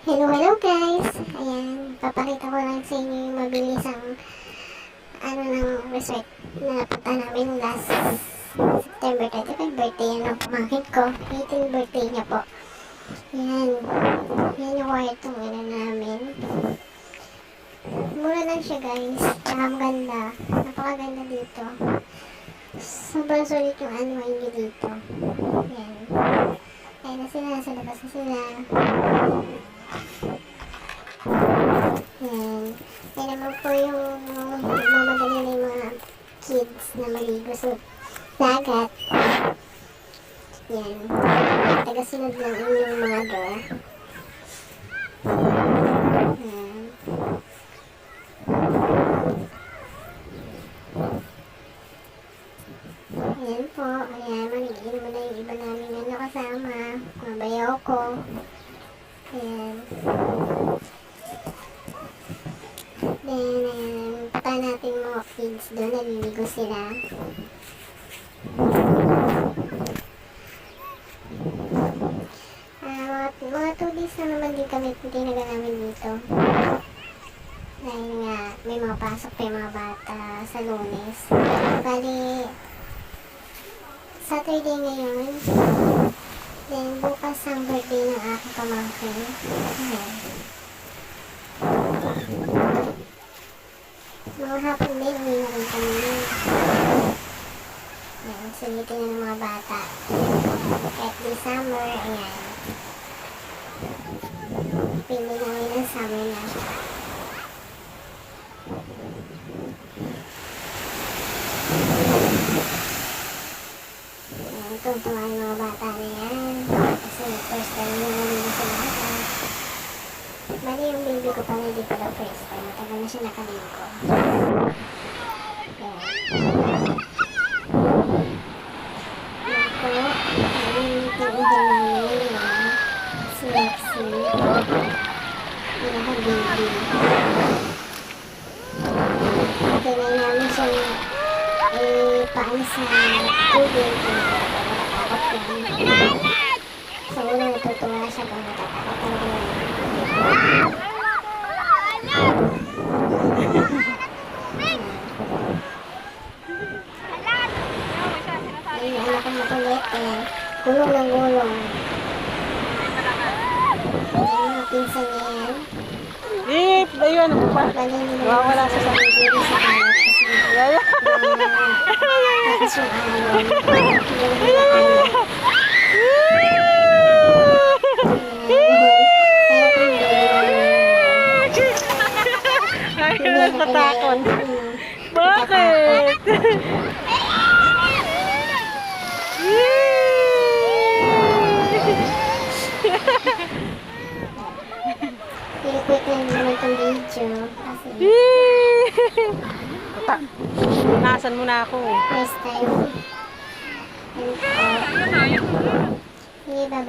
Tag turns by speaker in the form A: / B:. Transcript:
A: Hello guys! Ayan, papakita ko lang sa inyo yung mabilisang ng resort na napunta namin last September 25 birthday yan ang pamangkin ko. 18th birthday niya po. Yan. Yan yung kwartong namin. Mura lang siya guys. Ang ganda. Napakaganda dito. Sobrang sulit yung unwind nyo dito. Yan. Ayan na sila. Nasa labas na sila. Yan. Yan naman po yung mamadali na yung mga kids na maligo sa dagat. Yan. Tagasunod lang yung mother. Yan. Ayan po. Ayan. Manigin mo na yung iba namin kasama. Mga bayaw ko. Ayan. Then, pata natin mga kids doon, naliligo sila. Mga 2 days na naman din kami tinaga namin dito. Dahil nga, may mga pasok pa yung mga bata sa Lunes. Bali, Saturday ngayon. Then, bukas ang birthday ng aking pamangkin. Ayan. Mga hapon din, uwi na rin kami. Ayan, sulitin na ng mga bata. Kahit di summer, ayan. Pili namin ng summer na. Ayan, tuntuan yung mga bata na yan. Kasi first time na namin sa bata. Bali yung baby ko pala hindi pala first time. Matagal na siya nakaligo. Ayan. Ako, nalilit yung ida namin. Si Lexi. Pinaka-baby. Kailan namin siya paan sa tubig. Natatakot yan. Sa una natutuwa siya kung natatakot ang buwan. Ay, anak ko makulit eh. Gulong ng gulong. Ay, mga pinsan niya yan.
B: Ayun, ano pa?
A: Wala sa sarili sa kalat. Kasi takas yung ayaw.
B: Ay, natakot. Bakit?
A: Quick lang naman itong video. Kasi
B: Nasan mo na ako.
A: first time. Sige, bye-bye.